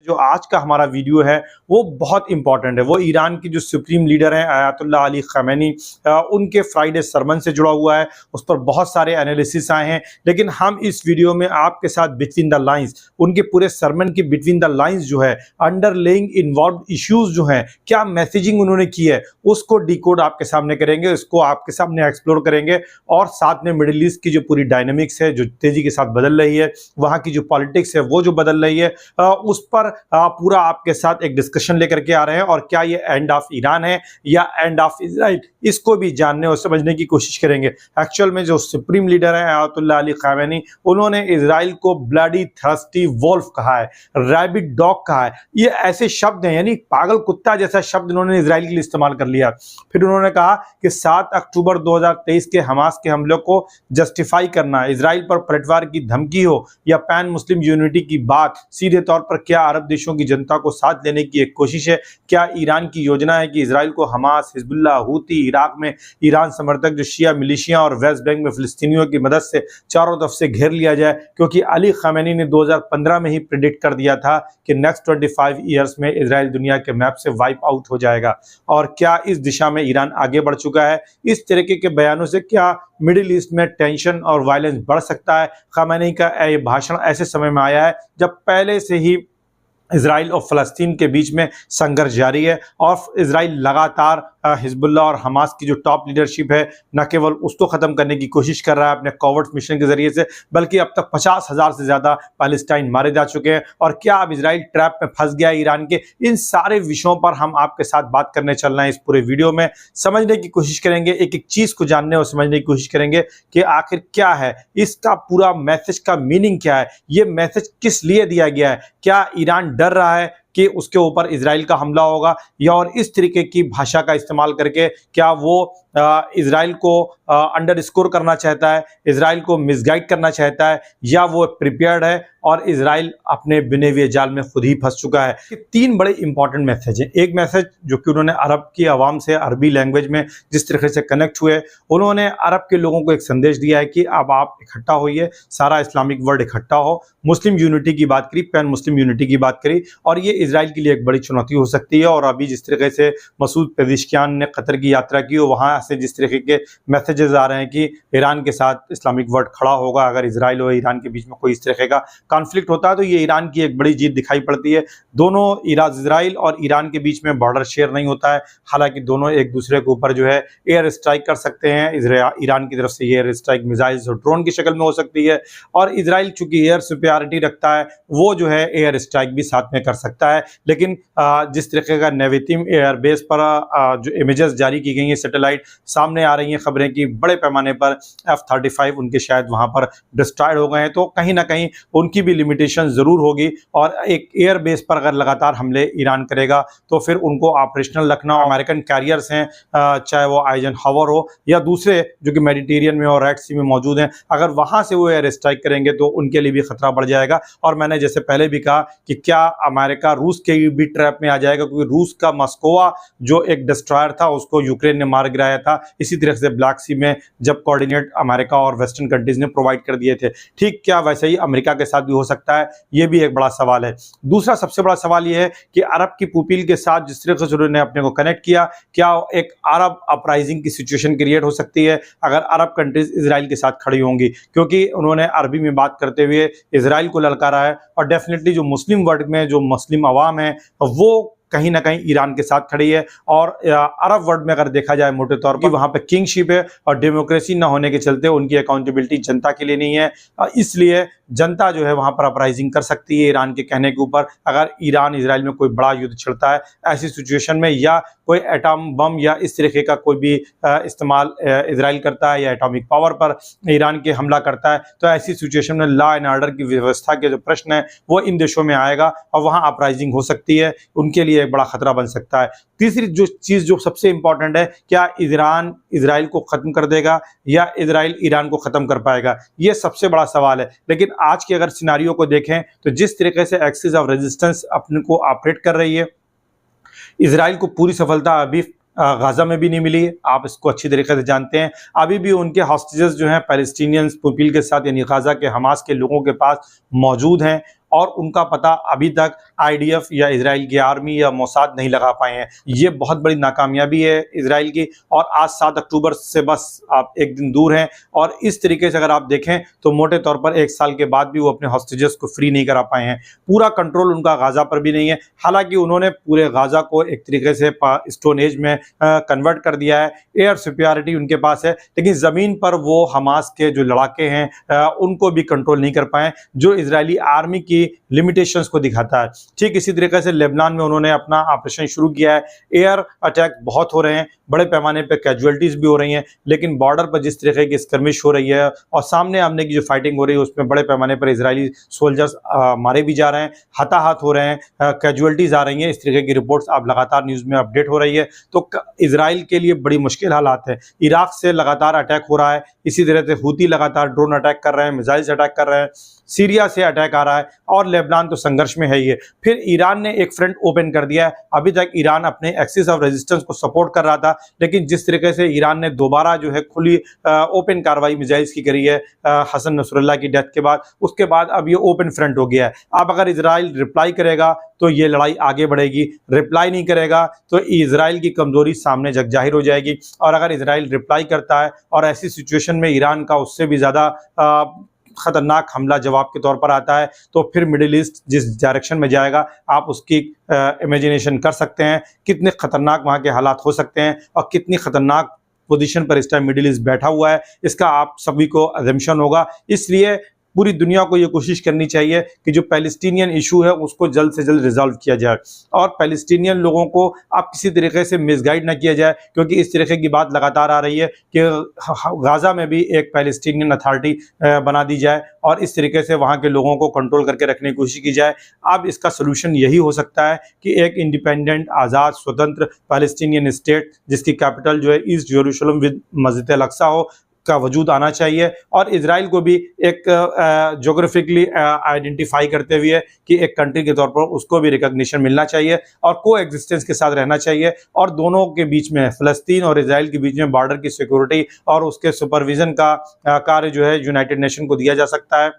जो आज का हमारा वीडियो है वो बहुत इंपॉर्टेंट है। वो ईरान की जो सुप्रीम लीडर हैं आयतुल्लाह अली खमेनी, उनके फ्राइडे सरमन से जुड़ा हुआ है। उस पर बहुत सारे एनालिसिस आए हैं, लेकिन हम इस वीडियो में आपके साथ बिटवीन द लाइंस, उनके पूरे सरमन की बिटवीन द लाइंस जो है, अंडरलेइंग इन्वॉल्व इश्यूज जो हैं, क्या मैसेजिंग उन्होंने की है, उसको डिकोड आपके सामने करेंगे, उसको आपके सामने एक्सप्लोर करेंगे। और साथ में मिडिल ईस्ट की जो पूरी डायनेमिक्स है, जो तेजी के साथ बदल रही है, वहाँ की जो पॉलिटिक्स है वो जो बदल रही है, उस पर पूरा आपके साथ एक डिस्कशन लेकर के आ रहे हैं। और क्या ये एंड ऑफ ईरान है या एंड ऑफ इजराइल, इसको भी जानने और समझने की कोशिश करेंगे। एक्चुअल में जो सुप्रीम लीडर है आयतुल्लाह अली खमेनी, उन्होंने इजराइल को ब्लडी थर्स्टी वोल्फ कहा है, रैबिट डॉग कहा है। ये ऐसे शब्द हैं, यानी पागल कुत्ता जैसा शब्द उन्होंने इजराइल के लिए इस्तेमाल कर लिया। फिर उन्होंने कहा कि 7 अक्टूबर 2023 के हमास के हमले को जस्टिफाई करना, इजराइल पर पलटवार की धमकी हो या पैन मुस्लिम यूनिटी की बात, सीधे तौर पर क्या अरब देशों की जनता को साथ लेने की एक कोशिश है? क्या ईरान की योजना है कि इजराइल को हमास, हिजबुल्लाह, हूती, इराक में ईरान समर्थक जो शिया मिलिशिया और वेस्ट बैंक में फिलिस्तीनियों की मदद से चारों तरफ से घेर लिया जाए? क्योंकि अली खमेनी ने 2015 में ही प्रेडिक्ट कर दिया था कि नेक्स्ट 25 ईयर्स में इजराइल दुनिया के मैप से वाइप आउट हो जाएगा। और क्या इस दिशा में ईरान आगे बढ़ चुका है? इस तरीके के बयानों से क्या मिडिल ईस्ट में टेंशन और वायलेंस बढ़ सकता है? खमेनी का ये भाषण ऐसे समय में आया है जब पहले से ही इजराइल और फ़लस्तीन के बीच में संघर्ष जारी है, और इजराइल लगातार हिजबुल्लाह और हमास की जो टॉप लीडरशिप है, न केवल उसको ख़त्म करने की कोशिश कर रहा है अपने कॉवर्ट मिशन के ज़रिए से, बल्कि अब तक 50,000 से ज़्यादा पैलेस्टाइन मारे जा चुके हैं। और क्या अब इजराइल ट्रैप में फंस गया ईरान के? इन सारे विषयों पर हम आपके साथ बात करने चल रहे हैं इस पूरे वीडियो में। समझने की कोशिश करेंगे, एक एक चीज़ को जानने और समझने की कोशिश करेंगे कि आखिर क्या है इसका पूरा मैसेज का मीनिंग, क्या है ये मैसेज, किस लिए दिया गया है? क्या ईरान डर रहा है कि उसके ऊपर इजराइल का हमला होगा, या और इस तरीके की भाषा का इस्तेमाल करके क्या वो इजराइल को अंडरस्कोर करना चाहता है, इजराइल को मिसगाइड करना चाहता है, या वो प्रिपेयर्ड है और इजराइल अपने बिने हुए जाल में खुद ही फंस चुका है? ये 3 बड़े इंपॉर्टेंट मैसेज हैं। एक मैसेज जो कि उन्होंने अरब की आवाम से अरबी लैंग्वेज में जिस तरीके से कनेक्ट हुए, उन्होंने अरब के लोगों को एक संदेश दिया है कि अब आप इकट्ठा होइए, सारा इस्लामिक वर्ल्ड इकट्ठा हो। मुस्लिम यूनिटी की बात करी, पैन मुस्लिम यूनिटी की बात करी, और ये इजराइल के लिए एक बड़ी चुनौती हो सकती है। और अभी जिस तरीके से मसूद पेज़ेश्कियान ने कतर की यात्रा की, वहाँ से जिस तरीके के मैसेजेस आ रहे हैं कि ईरान के साथ इस्लामिक वर्ल्ड खड़ा होगा अगर इजराइल और ईरान के बीच में कोई इस तरीके का कॉन्फ्लिक्ट होता है, तो ये ईरान की एक बड़ी जीत दिखाई पड़ती है। दोनों इजराइल और ईरान के बीच में बॉर्डर शेयर नहीं होता है, हालांकि दोनों एक दूसरे के ऊपर जो है एयर स्ट्राइक कर सकते हैं। ईरान की तरफ से एयर स्ट्राइक मिसाइल्स और ड्रोन की शक्ल में हो सकती है, और इजराइल चूंकि एयर सुपीरियरिटी रखता है, वो जो है एयर स्ट्राइक भी साथ में कर सकता है। लेकिन जिस तरीके का नेवेतिम एयरबेस पर जो इमेजेस जारी की गई हैं, सैटेलाइट सामने आ रही हैं खबरें कि बड़े पैमाने पर F-35 उनके शायद वहां पर डिस्ट्रॉयड हो गए हैं, तो कहीं ना कहीं उनकी भी लिमिटेशन जरूर होगी। और एक एयर बेस पर अगर लगातार हमले ईरान करेगा तो फिर उनको ऑपरेशनल रखना, अमेरिकन कैरियर्स हैं, चाहे वो आइजनहावर हो या दूसरे जो कि मेडिटेरियन में और रेड सी में मौजूद हैं, अगर वहां से वो एयर स्ट्राइक करेंगे तो उनके लिए भी खतरा बढ़ जाएगा। और मैंने जैसे पहले भी कहा कि क्या अमेरिका रूस के भी ट्रैप में आ जाएगा, क्योंकि रूस का मस्कोवा जो एक डिस्ट्रॉयर था उसको यूक्रेन ने मार गिराया था, इसी तरह से ब्लैक सी में जब कोऑर्डिनेट अमेरिका और वेस्टर्न कंट्रीज ने प्रोवाइड कर दिए थे। ठीक क्या वैसे ही अमेरिका के साथ भी हो सकता है? ये भी एक बड़ा सवाल है। दूसरा सबसे बड़ा सवाल ये है कि अरब की पुपील के साथ जिस तरह से उन्होंने अपने को कनेक्ट किया, क्या एक अरब अपराइजिंग की सिचुएशन क्रिएट हो सकती है अगर अरब कंट्रीज इजराइल के साथ खड़ी होंगी? क्योंकि उन्होंने अरबी में बात करते हुए इजराइल को ललकारा है, और डेफिनेटली जो मुस्लिम वर्ल्ड में जो मुस्लिम अवाम है वो कहीं ना कहीं ईरान के साथ खड़ी है। और अरब वर्ल्ड में अगर देखा जाए मोटे तौर पर वहां पे किंगशिप है, और डेमोक्रेसी ना होने के चलते उनकी अकाउंटेबिलिटी जनता के लिए नहीं है, इसलिए जनता जो है वहां पर अपराइजिंग कर सकती है ईरान के कहने के ऊपर। अगर ईरान इजराइल में कोई बड़ा युद्ध छिड़ता है ऐसी सिचुएशन में, या कोई एटम बम या इस तरीके का कोई भी इस्तेमाल इजराइल करता है, या एटॉमिक पावर पर ईरान के हमला करता है, तो ऐसी सिचुएशन में लॉ एंड ऑर्डर की व्यवस्था के जो प्रश्न है वो इन देशों में आएगा, और वहां अपराइजिंग हो सकती है, उनके लिए एक बड़ा खतरा बन सकता है। तीसरी जो चीज जो सबसे इंपॉर्टेंट है, क्या ईरान इजराइल को खत्म कर देगा या इजराइल ईरान को खत्म कर पाएगा? ये सबसे बड़ा सवाल है। लेकिन आज के अगर सिनारियो को देखें तो जिस तरीके से एक्सिस ऑफ रेजिस्टेंस अपने को ऑपरेट कर रही है, इजराइल को पूरी सफलता अभी गाजा में भी नहीं मिली है, आप इसको अच्छी तरीके से जानते हैं। अभी भी उनके हॉस्टेजेस जो हैं पैलेस्टीनियंस पुपील के साथ, यानी गाजा के हमास के लोगों के पास मौजूद हैं, और उनका पता अभी तक आईडीएफ या इजराइल की आर्मी या मोसाद नहीं लगा पाए हैं। ये बहुत बड़ी नाकामयाबी है इजराइल की, और आज 7 अक्टूबर से बस आप एक दिन दूर हैं। और इस तरीके से अगर आप देखें तो मोटे तौर पर 1 साल के बाद भी वो अपने हॉस्टेजेस को फ्री नहीं करा पाए हैं। पूरा कंट्रोल उनका गाजा पर भी नहीं है। हालांकि उन्होंने पूरे गाजा को एक तरीके से स्टोन एज में कन्वर्ट कर दिया है, एयर सुपिरियरिटी उनके पास है, लेकिन जमीन पर वो हमास के जो लड़ाके हैं उनको भी कंट्रोल नहीं कर पाए, जो इजरायली आर्मी की लिमिटेशंस को दिखाता है। ठीक इसी तरीके से लेबनान में उन्होंने अपना ऑपरेशन शुरू किया है। एयर अटैक बहुत हो रहे हैं, बड़े पैमाने पर कैजुअलिटीज भी हो रही हैं, लेकिन बॉर्डर पर जिस तरीके की स्कर्मिश हो रही है और सामने आमने की जो फाइटिंग हो रही है उसमें बड़े पैमाने पर इजरायली सोल्जर्स मारे भी जा रहे हैं, हताहत हो रहे हैं, कैजुअलिटीज आ रही हैं। इस तरीके की रिपोर्ट्स अब लगातार न्यूज़ में अपडेट हो रही है। तो इजराइल के लिए बड़ी मुश्किल हालात है। इराक से लगातार अटैक हो रहा है, इसी तरह से हूती लगातार ड्रोन अटैक कर रहे हैं, मिसाइल्स अटैक कर रहे हैं, सीरिया से अटैक आ रहा है, और लेबनान तो संघर्ष में है ही है। फिर ईरान ने एक फ्रंट ओपन कर दिया है। अभी तक ईरान अपने एक्सिस ऑफ रेजिस्टेंस को सपोर्ट कर रहा था, लेकिन जिस तरीके से ईरान ने दोबारा जो है खुली ओपन कार्रवाई मिसाइल्स की करी है हसन नसरुल्लाह की डेथ के बाद, उसके बाद अब ये ओपन फ्रंट हो गया है। अब अगर इजराइल रिप्लाई करेगा तो ये लड़ाई आगे बढ़ेगी, रिप्लाई नहीं करेगा तो इजराइल की कमजोरी सामने जग जाहिर हो जाएगी। और अगर इजराइल रिप्लाई करता है और ऐसी सिचुएशन में ईरान का उससे भी ज़्यादा खतरनाक हमला जवाब के तौर पर आता है, तो फिर मिडिल ईस्ट जिस डायरेक्शन में जाएगा आप उसकी इमेजिनेशन कर सकते हैं कितने खतरनाक वहाँ के हालात हो सकते हैं और कितनी खतरनाक पोजीशन पर इस टाइम मिडिल ईस्ट बैठा हुआ है, इसका आप सभी को अजम्पशन होगा। इसलिए पूरी दुनिया को ये कोशिश करनी चाहिए कि जो पैलेस्टीनियन इशू है उसको जल्द से जल्द रिजॉल्व किया जाए, और पैलेस्टीनियन लोगों को अब किसी तरीके से मिसगाइड ना किया जाए, क्योंकि इस तरीके की बात लगातार आ रही है कि गाजा में भी एक पैलेस्टीनियन अथॉरिटी बना दी जाए और इस तरीके से वहाँ के लोगों को कंट्रोल करके रखने की कोशिश की जाए। अब इसका सोल्यूशन यही हो सकता है कि एक इंडिपेंडेंट, आज़ाद, स्वतंत्र पैलेस्टीनियन स्टेट जिसकी कैपिटल जो है ईस्ट यरूशलेम विद मस्जिद अल अक्सा हो का वजूद आना चाहिए, और इजराइल को भी एक जोग्राफिकली आइडेंटिफाई करते हुए कि एक कंट्री के तौर पर उसको भी रिकॉग्निशन मिलना चाहिए और को एग्जिस्टेंस के साथ रहना चाहिए। और दोनों के बीच में, फ़लस्तीन और इजराइल के बीच में बॉर्डर की सिक्योरिटी और उसके सुपरविजन का कार्य जो है यूनाइटेड नेशन को दिया जा सकता है,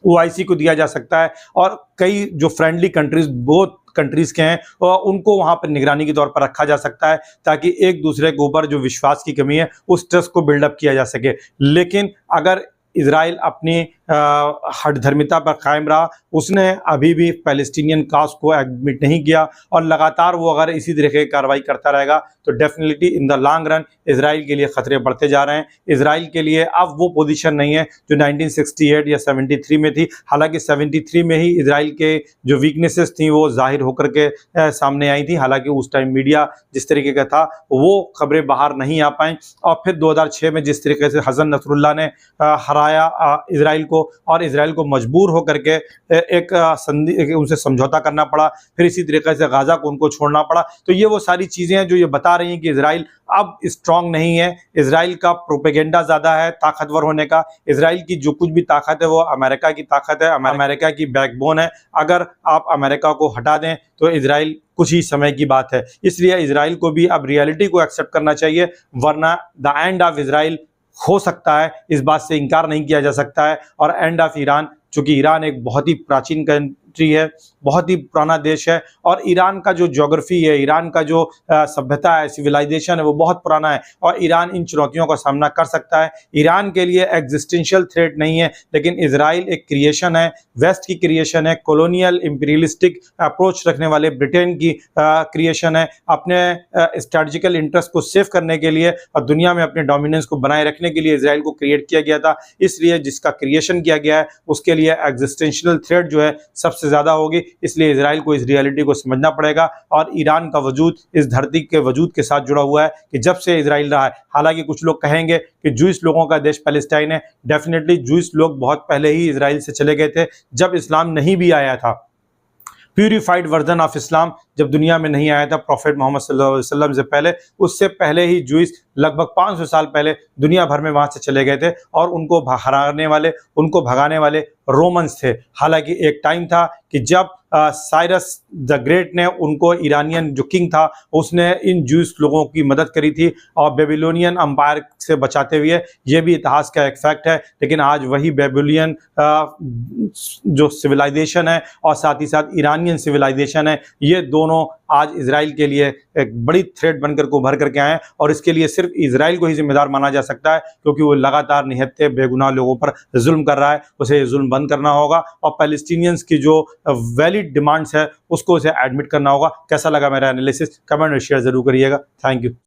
OIC को दिया जा सकता है, और कई जो फ्रेंडली कंट्रीज बहुत कंट्रीज के हैं और उनको वहां पर निगरानी के तौर पर रखा जा सकता है, ताकि एक दूसरे के ऊपर जो विश्वास की कमी है उस ट्रस्ट को बिल्डअप किया जा सके। लेकिन अगर इजराइल अपनी हठधर्मिता पर कायम रहा, उसने अभी भी पैलेस्टीनियन काज को एडमिट नहीं किया और लगातार वो अगर इसी तरह की कार्रवाई करता रहेगा तो definitely in the long run Israel के लिए खतरे बढ़ते जा रहे हैं। इजराइल के लिए अब वो पोजीशन नहीं है जो 1968 या 73 में थी। हालांकि 73 में ही इजराइल के जो वीकनेसेस थी वो जाहिर होकर के सामने आई थी। हालांकि उस टाइम मीडिया जिस तरीके का था वो खबरें बाहर नहीं आ पाई, और फिर 2006 में जिस तरीके से हसन नसरुल्लाह ने हराया इजराइल को और इजराइल को मजबूर होकर के एक संधि उनसे समझौता करना पड़ा, फिर इसी तरीके से गाजा को उनको छोड़ना पड़ा। तो ये वो सारी चीज़ें हैं जो ये बता रही हैं कि इजराइल अब स्ट्रांग नहीं है। इजराइल का प्रोपेगेंडा ज़्यादा है ताकतवर होने का। इजराइल की जो कुछ भी ताकत है वो अमेरिका की ताकत है, अमेरिका की बैकबोन है। अगर आप अमेरिका को हटा दें तो इजराइल कुछ ही समय की बात है। इसलिए इजराइल को भी अब रियलिटी को एक्सेप्ट करना चाहिए, वरना द एंड ऑफ इजराइल हो सकता है, इस बात से इनकार नहीं किया जा सकता है। और एंड ऑफ ईरान, चूंकि ईरान एक बहुत ही प्राचीन कंट्री है, बहुत ही पुराना देश है, और ईरान का जो ज्योग्राफी है, ईरान का जो सभ्यता है, सिविलाइजेशन है, वो बहुत पुराना है और ईरान इन चुनौतियों का सामना कर सकता है। ईरान के लिए एग्जिस्टेंशियल थ्रेट नहीं है, लेकिन इजराइल एक क्रिएशन है, वेस्ट की क्रिएशन है, कॉलोनियल इंपीरियलिस्टिक अप्रोच रखने वाले ब्रिटेन की क्रिएशन है। अपने स्ट्रेटजिकल इंटरेस्ट को सेव करने के लिए और दुनिया में अपने डोमिनेंस को बनाए रखने के लिए इजराइल को क्रिएट किया गया था। इसलिए जिसका क्रिएशन किया गया है उसके लिए एग्जिस्टेंशियल थ्रेट जो है सबसे ज़्यादा होगी। इसलिए इजराइल को इस रियलिटी को समझना पड़ेगा, और ईरान का वजूद इस धरती के वजूद के साथ जुड़ा हुआ है कि जब से इजराइल रहा है। हालांकि कुछ लोग कहेंगे कि जूइश लोगों का देश पैलेस्टाइन है। डेफिनेटली जूइश लोग बहुत पहले ही इजराइल से चले गए थे, जब इस्लाम नहीं भी आया था। प्यूरिफाइड वर्जन ऑफ इस्लाम जब दुनिया में नहीं आया था प्रॉफेट मोहम्मद सल्लल्लाहु अलैहि वसल्लम से पहले, उससे पहले ही जूइश लगभग 500 साल पहले दुनिया भर में वहां से चले गए थे, और उनको हराने वाले, उनको भगाने वाले रोमन्स थे। हालांकि एक टाइम था कि जब साइरस द ग्रेट ने उनको, ईरानियन जो किंग था उसने इन जूस लोगों की मदद करी थी और बेबीलोनियन अंपायर से बचाते हुए। ये भी इतिहास का एक फैक्ट है। लेकिन आज वही बेबीलोनियन जो सिविलाइजेशन है और साथ ही साथ ईरानियन सिविलाइजेशन है, ये दोनों आज इजराइल के लिए एक बड़ी थ्रेट बनकर को उभर करके आए हैं। और इसके लिए सिर्फ इजराइल को ही जिम्मेदार माना जा सकता है, क्योंकि वो लगातार निहत्थे बेगुनाह लोगों पर जुल्म कर रहा है। उसे ये जुल्म बंद करना होगा और पैलेस्टीनियंस की जो वैलिड डिमांड्स है उसको उसे एडमिट करना होगा। कैसा लगा मेरा एनालिसिस? कमेंट और शेयर जरूर करिएगा। Thank you.